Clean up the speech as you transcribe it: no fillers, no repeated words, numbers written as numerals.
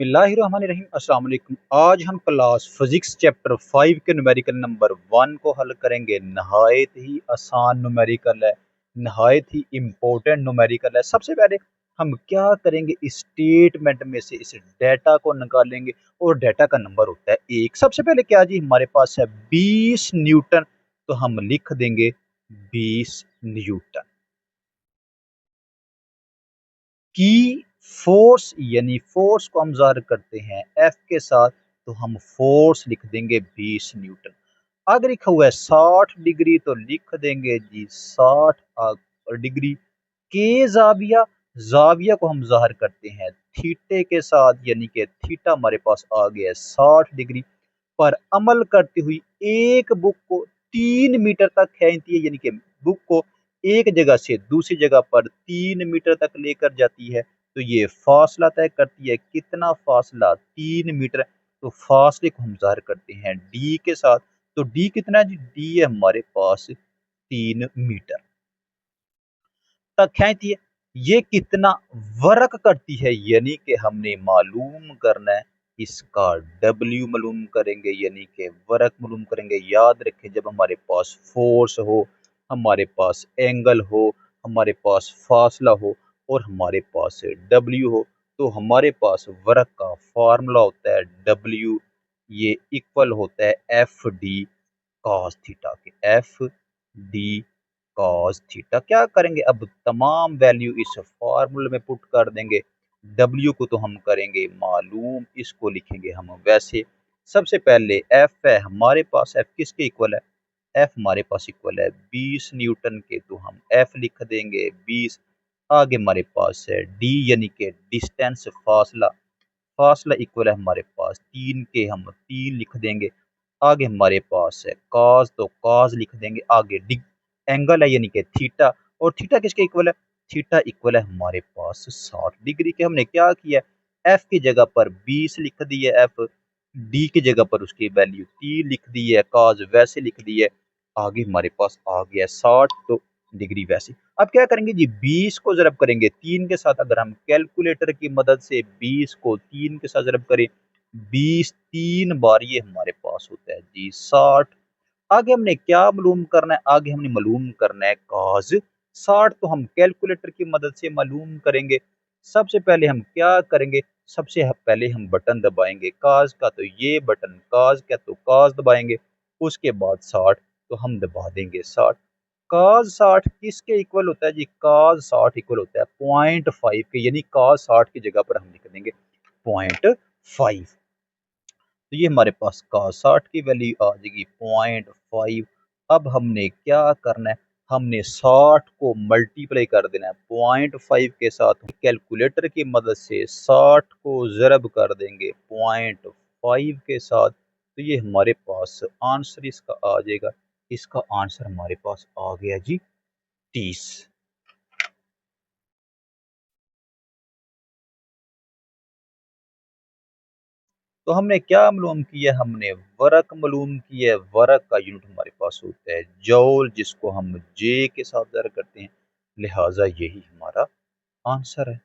बिस्मिल्लाहिर्रहमानिर्रहीम। अस्सलाम वालेकुम। आज हम क्लास फिजिक्स चैप्टर 5 के न्यूमेरिकल नंबर 1 को हल करेंगे। नहायत ही आसान न्यूमेरिकल है, नहायत ही इम्पोर्टेंट न्यूमेरिकल है। सबसे पहले हम क्या करेंगे, इस स्टेटमेंट में से इस डेटा को निकालेंगे और डेटा का नंबर होता है 1। सबसे पहले क्या जी, हमारे पास है 20 न्यूटन, तो हम लिख देंगे 20 न्यूटन की फोर्स, यानी फोर्स को हम ज़ाहिर करते हैं एफ के साथ, तो हम फोर्स लिख देंगे 20 न्यूटन। अगर लिखा हुआ है 60 डिग्री तो लिख देंगे जी 60 डिग्री। के जाविया, जाविया को हम ज़ाहिर करते हैं थीटे के साथ, यानी कि थीटा हमारे पास आ गया है 60 डिग्री। पर अमल करती हुई एक बुक को 3 मीटर तक खींचती है, यानी कि बुक को एक जगह से दूसरी जगह पर 3 मीटर तक लेकर जाती है। तो ये फासला तय करती है, कितना फासला, 3 मीटर। तो फासले को हम ज़ाहिर करते हैं डी के साथ। तो डी कितना है जी, डी है हमारे पास 3 मीटर तक खींचती है। ये कितना वर्क करती है, यानी कि हमने मालूम करना है। इसका डब्ल्यू मालूम करेंगे, यानी कि वर्क मालूम करेंगे। याद रखें, जब हमारे पास फोर्स हो, हमारे पास एंगल हो, हमारे पास फासला हो और हमारे पास डब्ल्यू हो, तो हमारे पास वर्क का फॉर्मूला होता है डब्ल्यू। ये इक्वल होता है एफ डी कॉस थीटा के। F D cos theta. क्या करेंगे, अब तमाम वैल्यू इस फॉर्मूले में पुट कर देंगे। डब्ल्यू को तो हम करेंगे मालूम, इसको लिखेंगे हम वैसे। सबसे पहले एफ है हमारे पास, एफ किसके इक्वल है, एफ हमारे पास इक्वल है 20 न्यूटन के, तो हम एफ लिख देंगे 20। आगे हमारे पास है डी, यानी कि डिस्टेंस, फासला। फासला इक्वल है हमारे पास 3 के, हम 3 लिख देंगे। आगे हमारे पास है कॉस, तो कॉस लिख देंगे। आगे डिग, एंगल है यानी कि थीटा, और थीटा किसके इक्वल है, थीटा इक्वल है हमारे पास 60 डिग्री के। हमने क्या किया, एफ की जगह पर 20 लिख दी है, एफ डी की जगह पर उसकी वैल्यू 3 लिख दी है, कॉस वैसे लिख दी है। आगे हमारे पास आ गया 60 तो डिग्री वैसे। अब क्या करेंगे जी, 20 को जरब करेंगे 3 के साथ। अगर हम कैलकुलेटर की मदद से 20 को 3 के साथ जरब करें, 20 3 बार, ये हमारे पास होता है जी 60। आगे हमने क्या मालूम करना है, आगे हमने मालूम करना है कॉस 60, तो हम कैलकुलेटर की मदद से मालूम करेंगे। सबसे पहले हम क्या करेंगे, सबसे पहले हम बटन दबाएंगे कॉस का, तो ये बटन कॉस का, तो कॉस दबाएंगे। उसके बाद 60, तो हम दबा देंगे 60। कॉस 60 किसके इक्वल होता है जी, कॉस 60 इक्वल होता है 0.5 के, यानी कॉस 60 की जगह पर हम लिख देंगे 0.5। तो ये हमारे पास cos 60 की वैल्यू आ जाएगी 0.5। अब हमने क्या करना है, हमने 60 को मल्टीप्लाई कर देना है 0.5 के साथ। कैलकुलेटर की मदद से 60 को ज़रब कर देंगे 0.5 के साथ, तो ये हमारे पास आंसर इसका आ जाएगा। इसका आंसर हमारे पास आ गया जी 30। तो हमने क्या मालूम किया, हमने वर्क मालूम किया। वर्क का यूनिट हमारे पास होता है जौल, जिसको हम जे के साथ ज़र करते हैं। लिहाजा यही हमारा आंसर है।